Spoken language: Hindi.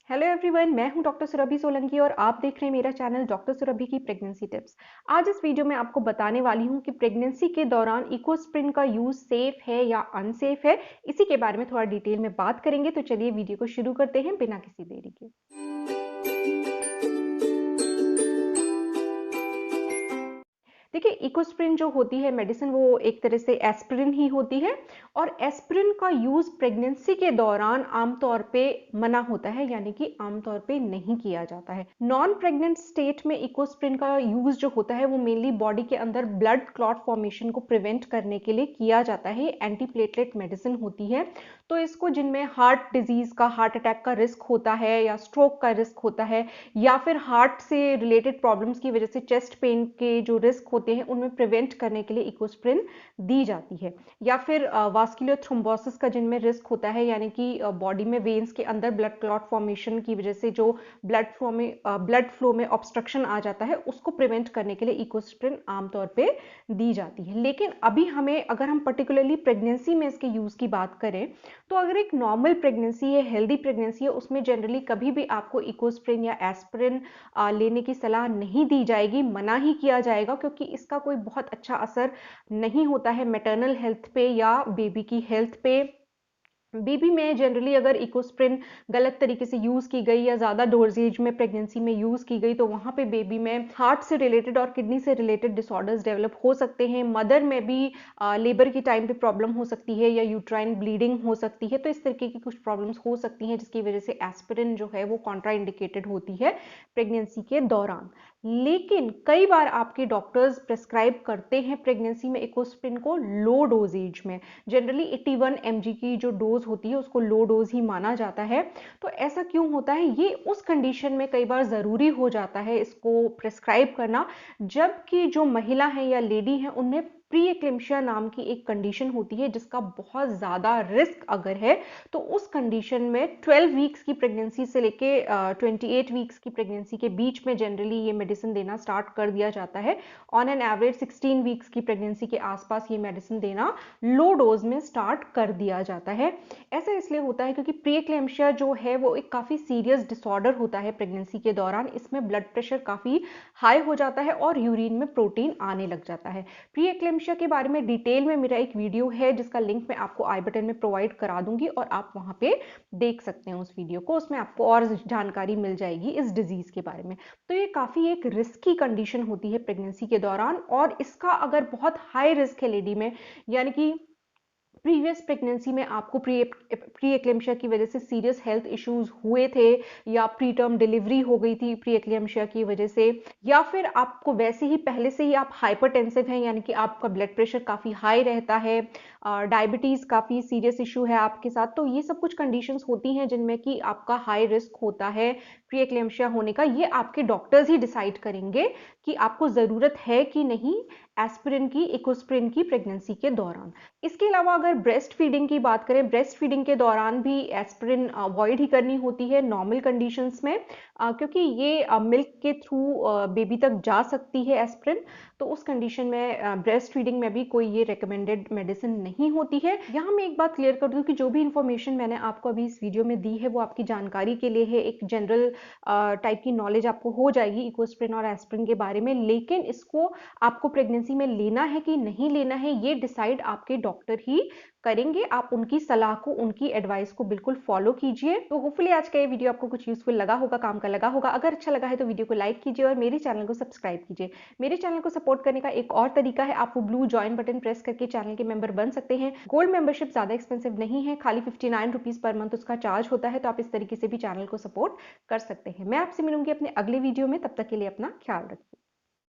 हेलो एवरीवन, मैं हूं डॉक्टर सुरभि सोलंकी और आप देख रहे हैं मेरा चैनल डॉक्टर सुरभि की प्रेगनेंसी टिप्स। आज इस वीडियो में आपको बताने वाली हूं कि प्रेगनेंसी के दौरान इकोस्प्रिन का यूज सेफ है या अनसेफ है। इसी के बारे में थोड़ा डिटेल में बात करेंगे, तो चलिए वीडियो को शुरू करते हैं बिना किसी देरी के। देखिए, इकोस्प्रिन जो होती है मेडिसिन, वो एक तरह से एस्पिरिन ही होती है और एस्पिरिन का यूज प्रेगनेंसी के दौरान आमतौर पे मना होता है, यानी कि आमतौर पे नहीं किया जाता है। नॉन प्रेग्नेंट स्टेट में इकोस्प्रिन का यूज जो होता है वो मेनली बॉडी के अंदर ब्लड क्लॉट फॉर्मेशन को प्रिवेंट करने के लिए किया जाता है। एंटीप्लेटलेट मेडिसिन होती है, तो इसको जिनमें हार्ट डिजीज का, हार्ट अटैक का रिस्क होता है या स्ट्रोक का रिस्क होता है या फिर हार्ट से रिलेटेड प्रॉब्लम्स की वजह से चेस्ट पेन के जो रिस्क होते हैं उनमें प्रिवेंट करने के लिए इकोस्प्रिन दी जाती है। या फिर वास्कुलर थ्रोम्बोसिस का जिनमें रिस्क होता है, यानी कि बॉडी में वेन्स के अंदर ब्लड क्लॉट फॉर्मेशन की वजह से जो ब्लड फ्लो में ऑब्स्ट्रक्शन आ जाता है, उसको प्रिवेंट करने के लिए इकोस्प्रिन आमतौर पे दी जाती है। लेकिन अभी हमें, अगर हम पर्टिकुलरली प्रेगनेंसी में इसके यूज की बात करें, तो अगर एक नॉर्मल प्रेगनेंसी है, हेल्दी प्रेगनेंसी है, उसमें जनरली कभी भी आपको इकोस्प्रिन या एस्पिरिन लेने की सलाह नहीं दी जाएगी, मना ही किया जाएगा, क्योंकि इसका कोई बहुत अच्छा असर नहीं होता है मैटरनल हेल्थ पे या बेबी की हेल्थ पे। बेबी में जनरली अगर इकोस्प्रिन गलत तरीके से यूज की गई या ज्यादा डोजेज में प्रेगनेंसी में यूज की गई, तो वहां पे बेबी में हार्ट से रिलेटेड और किडनी से रिलेटेड डिसऑर्डर्स डेवलप हो सकते हैं। मदर में भी लेबर की टाइम पे प्रॉब्लम हो सकती है या यूट्राइन ब्लीडिंग हो सकती है। तो इस तरीके की कुछ प्रॉब्लम्स हो सकती हैं, जिसकी वजह से एस्पिरिन जो है वो कॉन्ट्राइंडिकेटेड होती है प्रेगनेंसी के दौरान। लेकिन कई बार आपके डॉक्टर्स प्रेस्क्राइब करते हैं प्रेगनेंसी में इकोस्प्रिन को लो डोजेज में। जनरली 81 mg की जो डोज होती है उसको लो डोज ही माना जाता है। तो ऐसा क्यों होता है? ये उस कंडीशन में कई बार ज़रूरी हो जाता है इसको प्रेस्क्राइब करना, जबकि जो महिला है या लेडी है उनमें प्री एक्लेम्पशिया नाम की एक कंडीशन होती है, जिसका बहुत ज़्यादा रिस्क अगर है, तो उस कंडीशन में 12 वीक्स की प्रेगनेंसी से लेके 28 वीक्स की प्रेगनेंसी के बीच में जनरली ये मेडिसिन देना स्टार्ट कर दिया जाता है। ऑन एन एवरेज 16 वीक्स की प्रेगनेंसी के आसपास ये मेडिसिन देना लो डोज में स्टार्ट कर दिया जाता है। ऐसा इसलिए होता है क्योंकि प्री एक्लेम्पशिया जो है वो एक काफ़ी सीरियस डिसऑर्डर होता है प्रेगनेंसी के दौरान। इसमें ब्लड प्रेशर काफ़ी हाई हो जाता है और यूरिन में प्रोटीन आने लग जाता है। प्री एक्लेम्पशिया के बारे में डिटेल में मेरा एक वीडियो है, जिसका लिंक मैं आपको आई बटन में प्रोवाइड करा दूंगी और आप वहां पे देख सकते हैं उस वीडियो को। उसमें आपको और जानकारी मिल जाएगी इस डिजीज के बारे में। तो ये काफ़ी एक रिस्की कंडीशन होती है प्रेगनेंसी के दौरान, और इसका अगर बहुत हाई रिस्क है लेडी में, यानी कि प्रीवियस प्रेगनेंसी में आपको प्री एक्लेम्पशिया की वजह से सीरियस हेल्थ इश्यूज हुए थे, या प्री टर्म डिलीवरी हो गई थी प्री एक्लेम्पशिया की वजह से, या फिर आपको वैसे ही पहले से ही आप हाइपरटेंसिव हैं, यानी कि आपका ब्लड प्रेशर काफ़ी हाई रहता है, डायबिटीज़ काफ़ी सीरियस इशू है आपके साथ, तो ये सब कुछ कंडीशंस होती हैं जिनमें कि आपका हाई रिस्क होता है प्री एक्लेम्पशिया होने का। ये आपके डॉक्टर्स ही डिसाइड करेंगे कि आपको ज़रूरत है कि नहीं एस्पिरिन की, इकोस्प्रिन की प्रेगनेंसी के दौरान। इसके अलावा अगर ब्रेस्ट फीडिंग की बात करें, ब्रेस्ट फीडिंग के दौरान भी एस्पिरिन अवॉइड ही करनी होती है नॉर्मल कंडीशंस में, क्योंकि ये मिल्क के थ्रू बेबी तक जा सकती है एस्पिरिन। तो उस कंडीशन में ब्रेस्ट फीडिंग में भी कोई ये रिकमेंडेड मेडिसिन नहीं होती है। यहाँ मैं एक बात क्लियर कर दूं कि जो भी इंफॉर्मेशन मैंने आपको अभी इस वीडियो में दी है वो आपकी जानकारी के लिए है। एक जनरल टाइप की नॉलेज आपको हो जाएगी इकोस्प्रिन और एस्पिरिन के बारे में, लेकिन इसको आपको प्रेगनेंसी में लेना है कि नहीं लेना है, ये डिसाइड आपके डॉक्टर ही करेंगे। आप उनकी सलाह को, उनकी एडवाइस को बिल्कुल फॉलो कीजिए। तो होपफुली आज का ये वीडियो आपको कुछ यूजफुल लगा होगा, काम का लगा होगा। अगर अच्छा लगा है तो वीडियो को लाइक कीजिए और मेरे चैनल को सब्सक्राइब कीजिए। मेरे चैनल को सपोर्ट करने का एक और तरीका है, आप वो ब्लू ज्वाइन बटन प्रेस करके चैनल के मेंबर बन सकते हैं। गोल्ड मेंबरशिप ज्यादा एक्सपेंसिव नहीं है, खाली 59 रुपीज पर मंथ उसका चार्ज होता है। तो आप इस तरीके से भी चैनल को सपोर्ट कर सकते हैं। मैं आपसे मिलूंगी अपने अगले वीडियो में, तब तक के लिए अपना ख्याल रखिए।